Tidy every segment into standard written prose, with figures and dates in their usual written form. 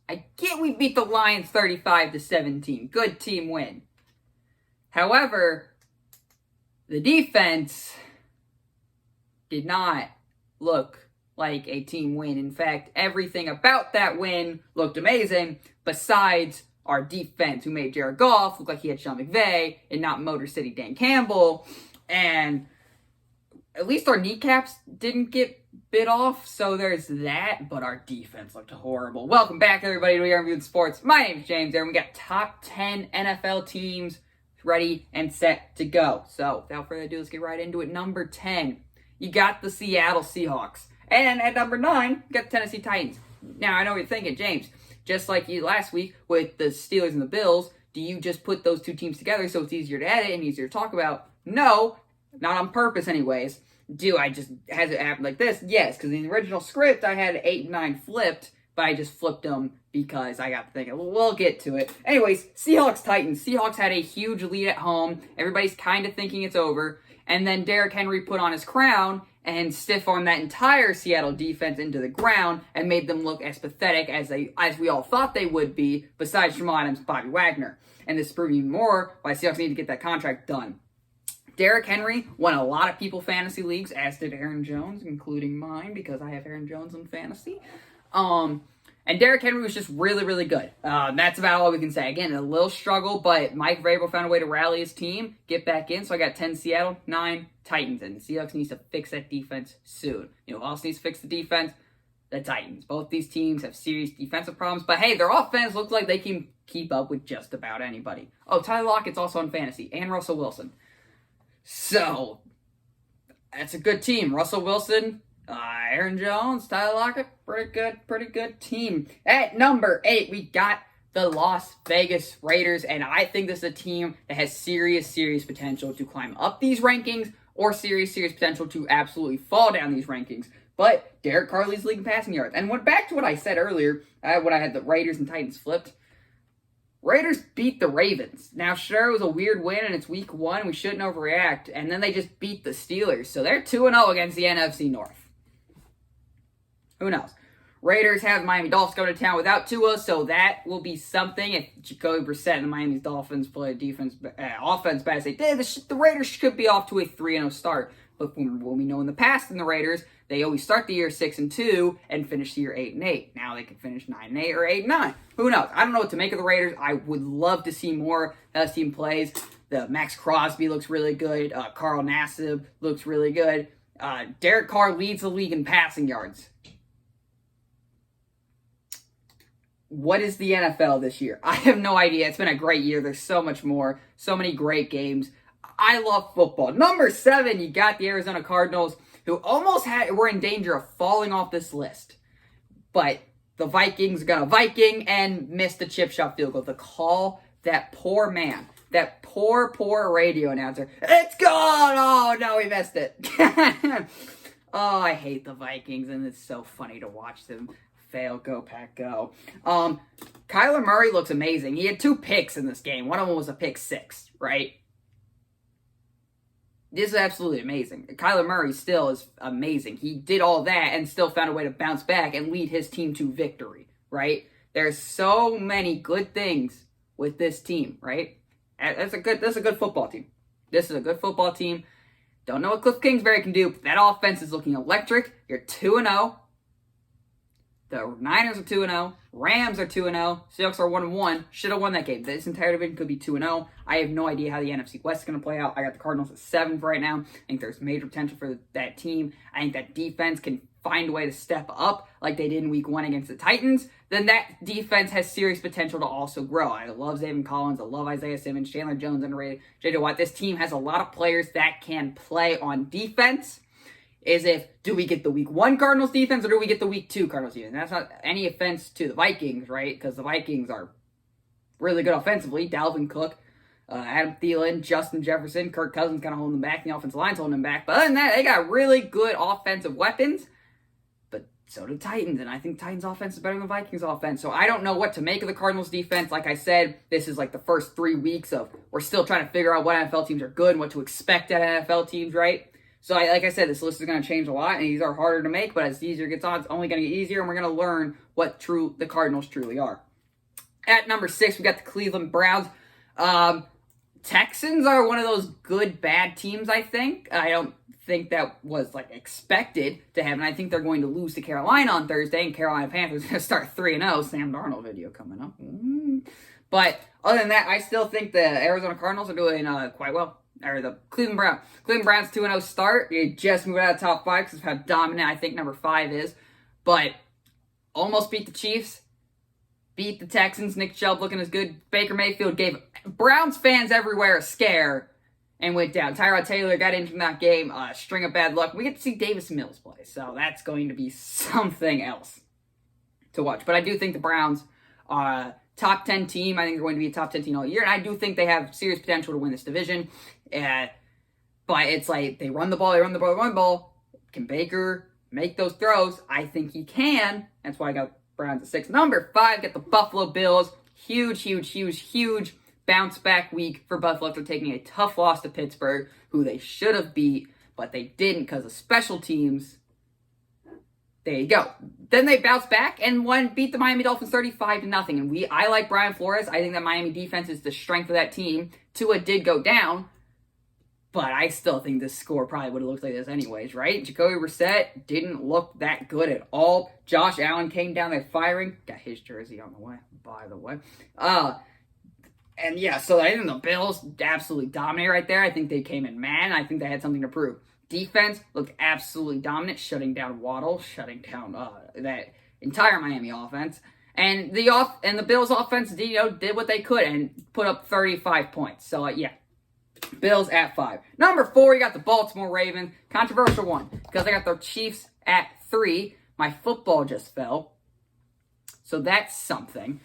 I get we beat the Lions 35-17. Good team win. However, the defense did not look like a team win. In fact, everything about that win looked amazing, besides our defense, who made Jared Goff look like he had Sean McVay and not Motor City Dan Campbell. And at least our kneecaps didn't get bit off, so there's that, but our defense looked horrible. Welcome back, everybody, to We Are Reviewing Sports. My name is James, and we got top 10 NFL teams ready and set to go. So, without further ado, let's get right into it. Number 10, you got the Seattle Seahawks. And at number 9, you got the Tennessee Titans. Now, I know what you're thinking, James, just like you last week with the Steelers and the Bills, do you just put those two teams together so it's easier to edit and easier to talk about? No, not on purpose anyways. Has it happen like this? Yes, because in the original script, I had 8 and 9 flipped, but I just flipped them because I got to thinking, we'll get to it. Anyways, Seahawks Titans. Seahawks had a huge lead at home. Everybody's kind of thinking it's over. And then Derrick Henry put on his crown and stiff-armed that entire Seattle defense into the ground and made them look as pathetic as we all thought they would be, besides Jamal Adams and Bobby Wagner. And this proved even more why Seahawks need to get that contract done. Derrick Henry won a lot of people fantasy leagues, as did Aaron Jones, including mine, because I have Aaron Jones in fantasy. And Derrick Henry was just really, really good. That's about all we can say. Again, a little struggle, but Mike Vrabel found a way to rally his team, get back in. So I got 10 Seattle, 9 Titans, and the Seahawks needs to fix that defense soon. You know who else needs to fix the defense? The Titans. Both these teams have serious defensive problems, but hey, their offense looks like they can keep up with just about anybody. Oh, Tyler Lockett's also on fantasy, and Russell Wilson. So, that's a good team. Russell Wilson, Aaron Jones, Tyler Lockett, pretty good team. At number 8, we got the Las Vegas Raiders, and I think this is a team that has serious potential to climb up these rankings, or serious potential to absolutely fall down these rankings. But Derek Carr leads the league in passing yards. And went back to what I said earlier, when I had the Raiders and Titans flipped. Raiders beat the Ravens. Now, sure, it was a weird win, and it's week 1. We shouldn't overreact. And then they just beat the Steelers. So they're 2-0 against the NFC North. Who knows? Raiders have Miami Dolphins going to town without Tua, so that will be something. If Jacoby Brissett and the Miami Dolphins play offense bad as they did, the Raiders could be off to a 3-0 start. But when we know in the past in the Raiders, they always start the year 6-2 and finish the year 8-8. Now they can finish 9-8 or 8-9. Who knows? I don't know what to make of the Raiders. I would love to see more how this team plays. The Max Crosby looks really good. Carl Nassib looks really good. Derek Carr leads the league in passing yards. What is the NFL this year? I have no idea. It's been a great year. There's so much more. So many great games. I love football. Number 7, you got the Arizona Cardinals, who almost were in danger of falling off this list. But the Vikings got a Viking and missed the chip shot field goal. The call, that poor man, that poor radio announcer, it's gone! Oh, no, he missed it. Oh, I hate the Vikings, and it's so funny to watch them fail. Go, Pack, go. Kyler Murray looks amazing. He had 2 picks in this game. One of them was a pick 6, right? This is absolutely amazing. Kyler Murray still is amazing. He did all that and still found a way to bounce back and lead his team to victory, right? There's so many good things with this team, right? That's a good football team. This is a good football team. Don't know what Cliff Kingsbury can do, but that offense is looking electric. You're 2-0. The Niners are 2-0. Rams are 2-0. Seahawks are 1-1. Should have won that game. This entire division could be 2-0. I have no idea how the NFC West is going to play out. I got the Cardinals at 7 for right now. I think there's major potential for that team. I think that defense can find a way to step up like they did in week 1 against the Titans. Then that defense has serious potential to also grow. I love Zaven Collins. I love Isaiah Simmons. Chandler Jones underrated. J.J. Watt. This team has a lot of players that can play on defense. Do we get the week 1 Cardinals defense or do we get the week 2 Cardinals defense? And that's not any offense to the Vikings, right? Because the Vikings are really good offensively. Dalvin Cook, Adam Thielen, Justin Jefferson, Kirk Cousins kind of holding them back. The offensive line's holding them back. But other than that, they got really good offensive weapons. But so do Titans. And I think Titans offense is better than the Vikings offense. So I don't know what to make of the Cardinals defense. Like I said, this is like the first 3 weeks of we're still trying to figure out what NFL teams are good and what to expect at NFL teams, right? So, like I said, this list is going to change a lot, and these are harder to make, but as the easier it gets on, it's only going to get easier, and we're going to learn what the Cardinals truly are. At number 6, we got the Cleveland Browns. Texans are one of those good, bad teams, I think. I don't think that was expected to happen. I think they're going to lose to Carolina on Thursday, and Carolina Panthers are going to start 3-0. Sam Darnold video coming up. But other than that, I still think the Arizona Cardinals are doing quite well. Or the Cleveland Browns 2-0 start. They just moved out of top 5 because of how dominant I think number 5 is. But almost beat the Chiefs. Beat the Texans. Nick Chubb looking as good. Baker Mayfield gave Browns fans everywhere a scare and went down. Tyrod Taylor got injured in that game. String of bad luck. We get to see Davis Mills play, so that's going to be something else to watch. But I do think the Browns are top 10 team. I think they're going to be a top 10 team all year, and I do think they have serious potential to win this division. But it's like they run the ball. Can Baker make those throws? I think he can. That's why I got Browns at 6. Number 5, get the Buffalo Bills. Huge bounce back week for Buffalo after taking a tough loss to Pittsburgh, who they should have beat, but they didn't because of special teams. There you go. Then they bounced back and beat the Miami Dolphins 35-0. And I like Brian Flores. I think that Miami defense is the strength of that team. Tua did go down, but I still think this score probably would have looked like this anyways, right? Jacoby Brissett didn't look that good at all. Josh Allen came down there firing. Got his jersey on the way, by the way. And yeah, so I think the Bills absolutely dominate right there. I think they came in mad. I think they had something to prove. Defense looked absolutely dominant, shutting down Waddle, shutting down that entire Miami offense. And the Bills offense did what they could and put up 35 points. So yeah. Bills at 5. Number 4, you got the Baltimore Ravens. Controversial one, because I got the Chiefs at 3. My football just fell. So that's something.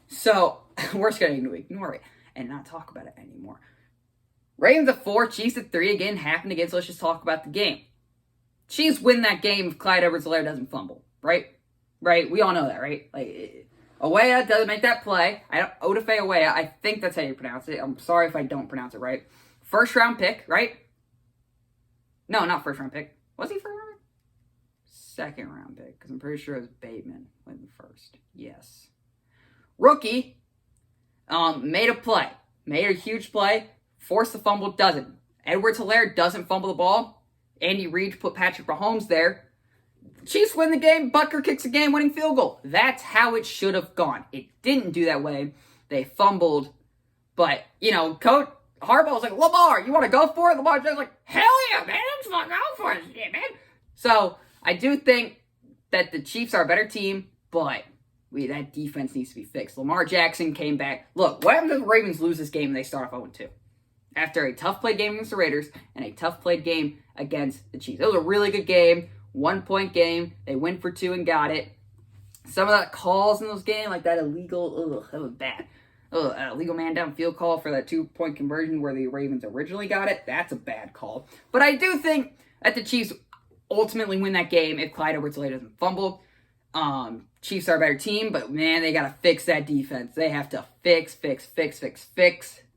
So we're just going to ignore it and not talk about it anymore. Ravens at 4, Chiefs at 3. Again, happened again, so let's just talk about the game. Chiefs win that game if Clyde Edwards-Helaire doesn't fumble, right? Right? We all know that, right? Awea doesn't make that play. Odafe Awea, I think that's how you pronounce it. I'm sorry if I don't pronounce it right. First round pick, right? No, not first round pick. Was he first round pick? Second round pick, because I'm pretty sure it was Bateman went the first. Yes. Rookie, made a play. Made a huge play. Forced the fumble, doesn't. Edwards-Helaire doesn't fumble the ball. Andy Reid put Patrick Mahomes there. Chiefs win the game. Butker kicks a game-winning field goal. That's how it should have gone. It didn't do that way. They fumbled. But, Coach Harbaugh was like, Lamar, you want to go for it? Lamar's just like, hell yeah, man. Let's fucking go for it, shit, man. So, I do think that the Chiefs are a better team, but that defense needs to be fixed. Lamar Jackson came back. Look, what happens if the Ravens lose this game and they start off 0-2? After a tough-played game against the Raiders and a tough-played game against the Chiefs. It was a really good game. 1-point game. They went for 2 and got it. Some of that calls in those games, like that illegal, that was bad. Illegal man downfield call for that 2-point conversion where the Ravens originally got it. That's a bad call. But I do think that the Chiefs ultimately win that game if Clyde Edwards-Helaire doesn't fumble. Chiefs are a better team, but man, they got to fix that defense. They have to fix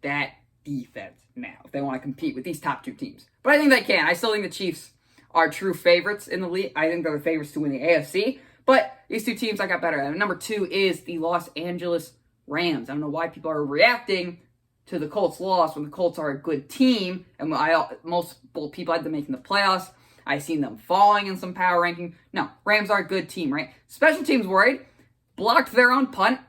that defense now if they want to compete with these top 2 teams. But I think they can. I still think the Chiefs are true favorites in the league. I think they're the favorites to win the AFC. But these 2 teams I got better at. Number 2 is the Los Angeles Rams. I don't know why people are reacting to the Colts loss when the Colts are a good team. And most people had them making the playoffs. I've seen them falling in some power ranking. No, Rams are a good team, right? Special teams worried. Blocked their own punt.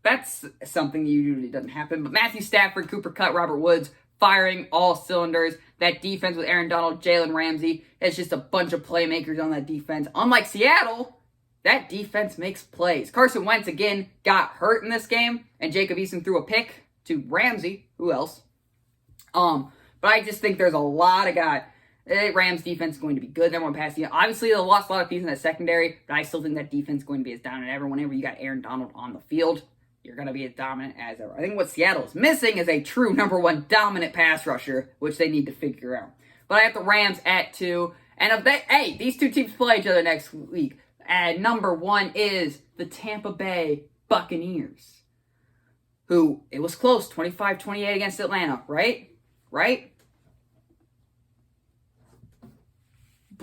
That's something usually doesn't happen. But Matthew Stafford, Cooper Kupp, Robert Woods, firing all cylinders. That defense with Aaron Donald, Jalen Ramsey, it's just a bunch of playmakers on that defense. Unlike Seattle, that defense makes plays. Carson Wentz, again, got hurt in this game, and Jacob Eason threw a pick to Ramsey. Who else? But I just think there's a lot of guys. Rams defense is going to be good. They're going to pass you. Obviously, they lost a lot of pieces in that secondary, but I still think that defense is going to be as dominant as ever. Whenever you got Aaron Donald on the field, you're going to be as dominant as ever. I think what Seattle is missing is a true number 1 dominant pass rusher, which they need to figure out. But I have the Rams at 2. And these 2 teams play each other next week. And number 1 is the Tampa Bay Buccaneers, who, it was close, 25-28 against Atlanta, right? Right?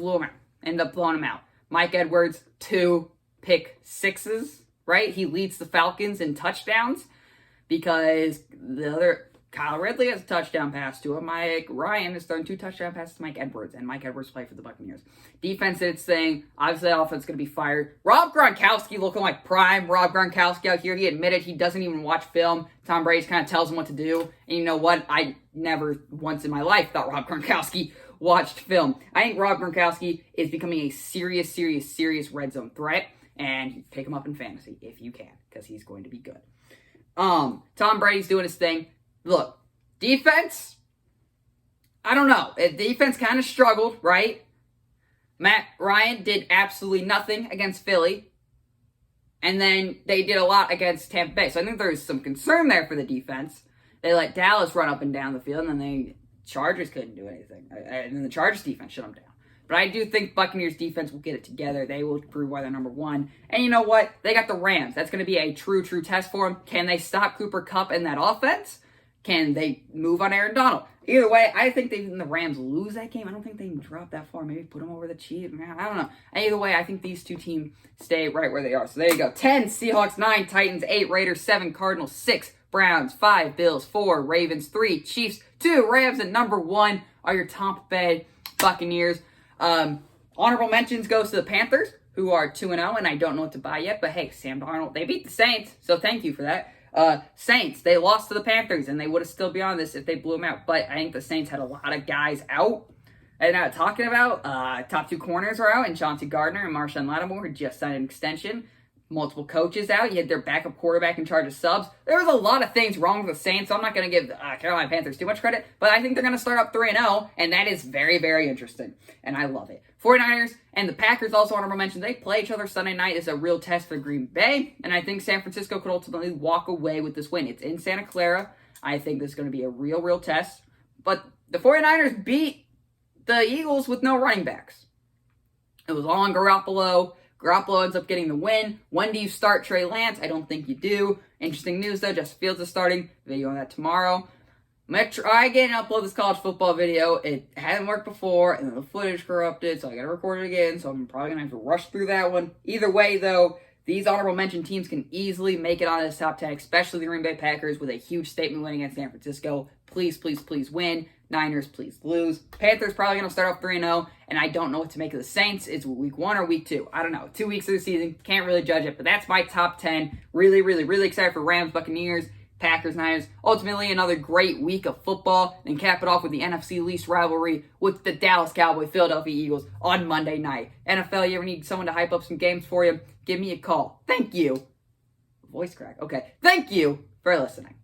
blew him out. Ended up blowing him out. Mike Edwards, 2 pick sixes, right? He leads the Falcons in touchdowns because the other Kyle Ridley has a touchdown pass to him. Mike Ryan has thrown 2 touchdown passes to Mike Edwards, and Mike Edwards played for the Buccaneers. Defense did its thing. Obviously, the offense is going to be fired. Rob Gronkowski looking like prime Rob Gronkowski out here. He admitted he doesn't even watch film. Tom Brady kind of tells him what to do. And you know what? I never once in my life thought Rob Gronkowski watched film. I think Rob Gronkowski is becoming a serious red zone threat, and pick him up in fantasy if you can, because he's going to be good. Tom Brady's doing his thing. Look, defense, I don't know. Defense kind of struggled, right? Matt Ryan did absolutely nothing against Philly, and then they did a lot against Tampa Bay. So I think there's some concern there for the defense. They let Dallas run up and down the field, and then the Chargers couldn't do anything. And then the Chargers defense shut them down. But I do think Buccaneers defense will get it together. They will prove why they're number 1. And you know what? They got the Rams. That's going to be a true test for them. Can they stop Cooper Kupp in that offense? Can they move on Aaron Donald? Either way, I think the Rams lose that game. I don't think they can drop that far. Maybe put them over the Chiefs. I don't know. Either way, I think these two teams stay right where they are. So there you go. 10 Seahawks, 9 Titans, 8 Raiders, 7 Cardinals, 6 Browns, 5 Bills, 4 Ravens, 3 Chiefs, 2 Rams, and number 1 are your Tampa Bay Buccaneers. Honorable mentions goes to the Panthers, who are 2-0, and I don't know what to buy yet. But hey, Sam Darnold, they beat the Saints, so thank you for that. Saints, they lost to the Panthers, and they would have still been on this if they blew them out. But I think the Saints had a lot of guys out. And talking about, top 2 corners were out, and Chauncey Gardner and Marshawn Lattimore who just signed an extension. Multiple coaches out. You had their backup quarterback in charge of subs. There was a lot of things wrong with the Saints, so I'm not going to give Carolina Panthers too much credit, but I think they're going to start up 3-0, and that is very interesting, and I love it. 49ers and the Packers, also honorable mention, they play each other Sunday night. It's a real test for Green Bay, and I think San Francisco could ultimately walk away with this win. It's in Santa Clara. I think this is going to be a real test, but the 49ers beat the Eagles with no running backs. It was all on Garoppolo. Garoppolo ends up getting the win. When do you start Trey Lance? I don't think you do. Interesting news, though. Justin Fields is starting. Video on that tomorrow. I'm going to try again and upload this college football video. It hadn't worked before, and then the footage corrupted, so I got to record it again, so I'm probably going to have to rush through that one. Either way, though, these honorable mention teams can easily make it on this top 10, especially the Green Bay Packers with a huge statement win against San Francisco. Please win. Niners, please lose. Panthers probably going to start off 3-0, and I don't know what to make of the Saints. It's week 1 or week 2. I don't know. 2 weeks of the season. Can't really judge it, but that's my top 10. Really excited for Rams, Buccaneers, Packers, Niners. Ultimately, another great week of football. And cap it off with the NFC least rivalry with the Dallas Cowboys, Philadelphia Eagles on Monday night. NFL, you ever need someone to hype up some games for you? Give me a call. Thank you. Voice crack. Okay. Thank you for listening.